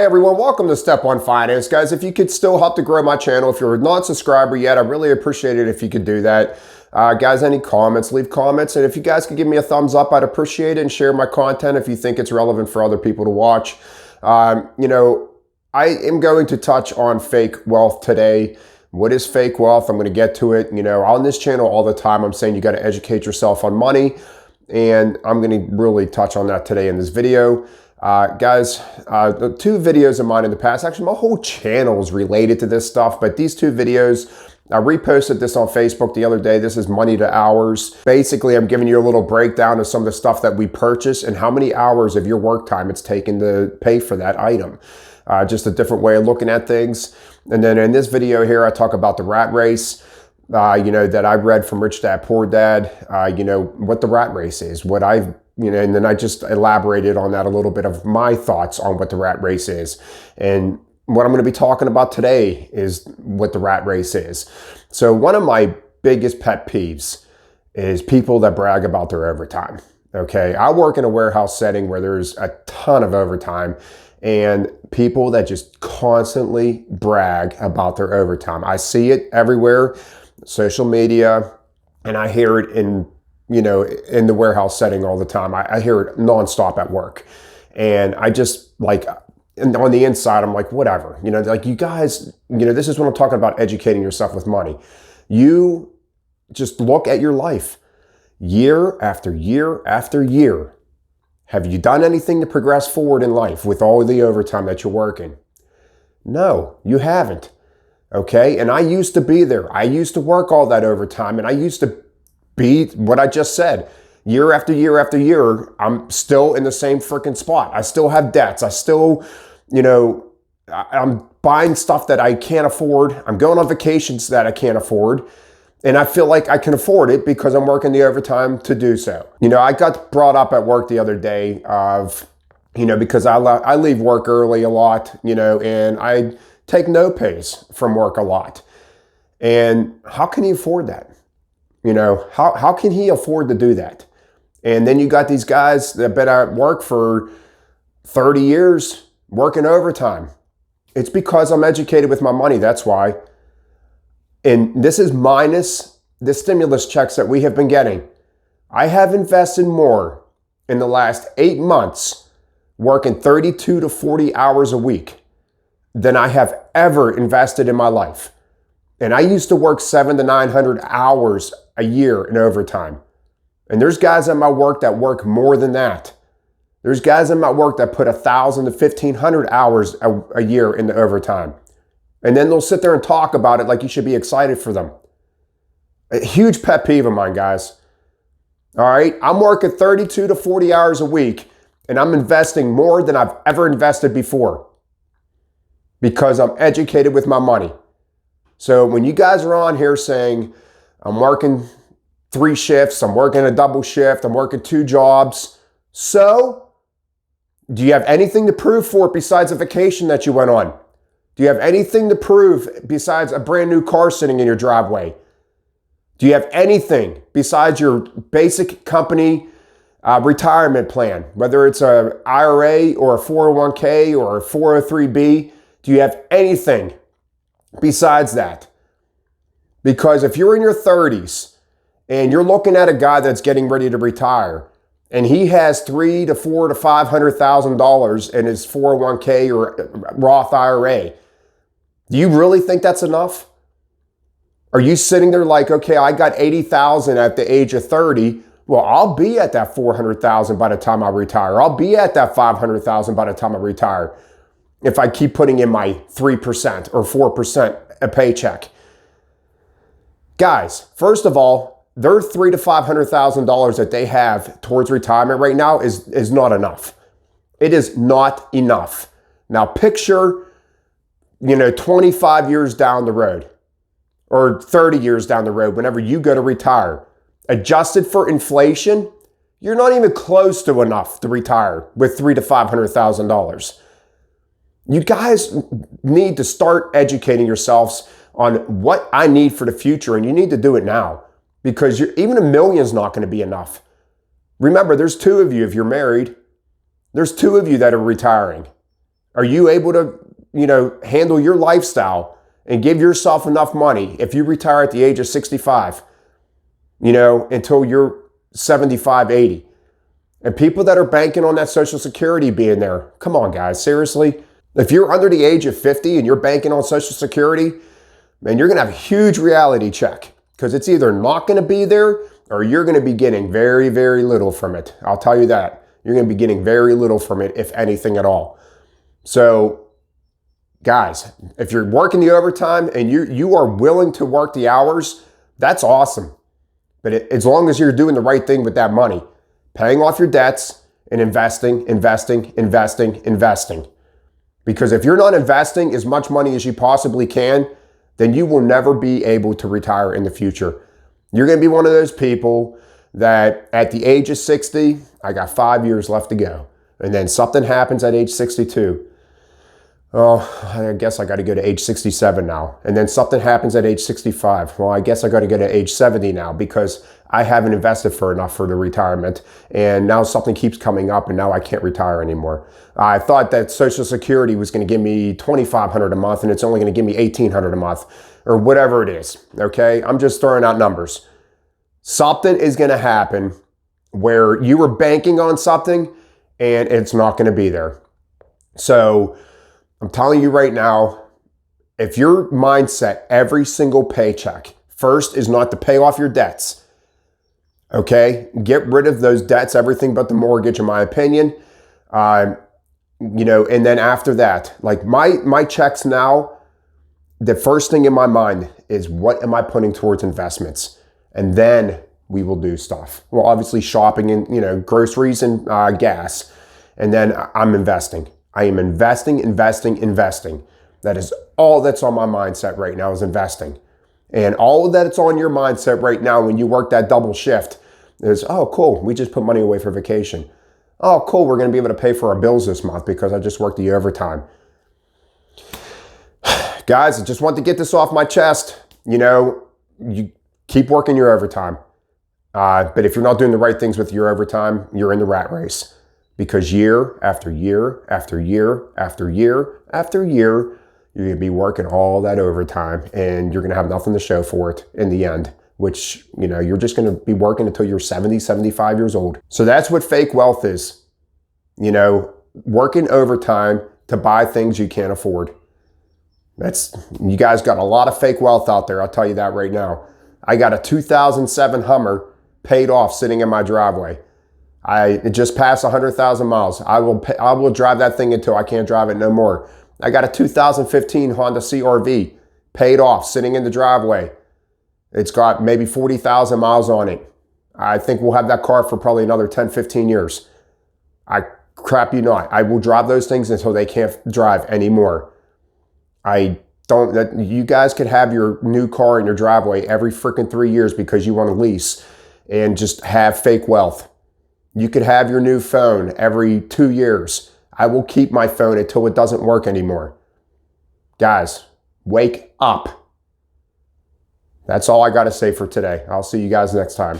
Hey everyone, welcome to Step 1 Finance. Guys, if you could still help to grow my channel, if you're not a subscriber yet, I really appreciate it if you could do that. Guys, any comments, leave comments. And if you guys could give me a thumbs up, I'd appreciate it, and share my content if you think it's relevant for other people to watch. I am going to touch on fake wealth today. What is fake wealth? I'm going to get to it. On this channel all the time, I'm saying you got to educate yourself on money. And I'm going to really touch on that today in this video. Guys, the two videos of mine in the past, actually my whole channel is related to this stuff, but these two videos, I reposted this on Facebook the other day. This is money to hours. Basically, I'm giving you a little breakdown of some of the stuff that we purchase and how many hours of your work time it's taken to pay for that item. Just a different way of looking at things. And then in this video here, I talk about the rat race. That I read from Rich Dad Poor Dad, what the rat race is, and then I just elaborated on that a little bit of my thoughts on what the rat race is. And what I'm going to be talking about today is what the rat race is. So one of my biggest pet peeves is people that brag about their overtime. Okay. I work in a warehouse setting where there's a ton of overtime, and people that just constantly brag about their overtime. I see it everywhere. Social media, and I hear it in the warehouse setting all the time. I hear it nonstop at work, and I just and on the inside, I'm like, whatever, you guys, this is what I'm talking about, educating yourself with money. You just look at your life year after year after year. Have you done anything to progress forward in life with all the overtime that you're working? No, you haven't. Okay, and I used to be there. I used to work all that overtime, and I used to be what I just said. Year after year after year, I'm still in the same freaking spot. I still have debts. I still, I'm buying stuff that I can't afford. I'm going on vacations that I can't afford. And I feel like I can afford it because I'm working the overtime to do so. I got brought up at work the other day of, because I leave work early a lot, and I take no pays from work a lot. And how can he afford that? How can he afford to do that? And then you got these guys that been at work for 30 years working overtime. It's because I'm educated with my money. That's why. And this is minus the stimulus checks that we have been getting. I have invested more in the last 8 months working 32 to 40 hours a week than I have ever invested in my life. And I used to work 700 to 900 hours a year in overtime. And there's guys at my work that work more than that. There's guys at my work that put 1,000 to 1,500 hours a year into overtime. And then they'll sit there and talk about it like you should be excited for them. A huge pet peeve of mine, guys. All right, I'm working 32 to 40 hours a week, and I'm investing more than I've ever invested before, because I'm educated with my money. So when you guys are on here saying, I'm working 3 shifts, I'm working a double shift, I'm working 2 jobs. So do you have anything to prove for it besides a vacation that you went on? Do you have anything to prove besides a brand new car sitting in your driveway? Do you have anything besides your basic company retirement plan, whether it's an IRA or a 401k or a 403b? Do you have anything besides that? Because if you're in your 30s and you're looking at a guy that's getting ready to retire, and he has $300,000 to $400,000 to $500,000 in his 401k or Roth IRA, do you really think that's enough? Are you sitting there like, okay, I got $80,000 at the age of 30. Well, I'll be at that $400,000 by the time I retire. I'll be at that $500,000 by the time I retire, if I keep putting in my 3% or 4% a paycheck. Guys, first of all, their $300,000 to $500,000 that they have towards retirement right now is not enough. It is not enough. Now picture, 25 years down the road or 30 years down the road, whenever you go to retire, adjusted for inflation, you're not even close to enough to retire with $300,000 to $500,000. You guys need to start educating yourselves on what I need for the future, and you need to do it now, because even $1 million is not going to be enough. Remember, there's 2 of you if you're married. There's 2 of you that are retiring. Are you able to, handle your lifestyle and give yourself enough money if you retire at the age of 65, until you're 75, 80? And people that are banking on that Social Security being there, come on, guys, seriously? If you're under the age of 50 and you're banking on Social Security, man, you're going to have a huge reality check, because it's either not going to be there or you're going to be getting very, very little from it. I'll tell you that. You're going to be getting very little from it, if anything at all. So, guys, if you're working the overtime and you are willing to work the hours, that's awesome. But as long as you're doing the right thing with that money, paying off your debts and investing. Because if you're not investing as much money as you possibly can, then you will never be able to retire in the future. You're going to be one of those people that at the age of 60, I got 5 years left to go. And then something happens at age 62. Oh, I guess I got to go to age 67 now. And then something happens at age 65. Well, I guess I got to go to age 70 now because I haven't invested for enough for the retirement. And now something keeps coming up and now I can't retire anymore. I thought that Social Security was going to give me $2,500 a month and it's only going to give me $1,800 a month or whatever it is. Okay. I'm just throwing out numbers. Something is going to happen where you were banking on something and it's not going to be there. So I'm telling you right now, if your mindset every single paycheck first is not to pay off your debts, okay? Get rid of those debts, everything but the mortgage, in my opinion. And then after that, like my checks now, the first thing in my mind is what am I putting towards investments? And then we will do stuff. Well, obviously shopping and, groceries and gas. And then I'm investing. I am investing. That is all that's on my mindset right now, is investing. And all of that it's on your mindset right now when you work that double shift is, oh, cool, we just put money away for vacation. Oh, cool, we're going to be able to pay for our bills this month because I just worked the overtime. Guys, I just want to get this off my chest. You keep working your overtime. But if you're not doing the right things with your overtime, you're in the rat race. Because year after year after year after year after year, you're going to be working all that overtime and you're going to have nothing to show for it in the end, which, you're just going to be working until you're 70, 75 years old. So that's what fake wealth is. Working overtime to buy things you can't afford. You guys got a lot of fake wealth out there. I'll tell you that right now. I got a 2007 Hummer paid off sitting in my driveway. It just passed 100,000 miles. I will drive that thing until I can't drive it no more. I got a 2015 Honda CR-V paid off sitting in the driveway. It's got maybe 40,000 miles on it. I think we'll have that car for probably another 10, 15 years. I crap you not. I will drive those things until they can't drive anymore. You guys could have your new car in your driveway every freaking 3 years because you want to lease and just have fake wealth. You could have your new phone every 2 years. I will keep my phone until it doesn't work anymore. Guys, wake up. That's all I got to say for today. I'll see you guys next time.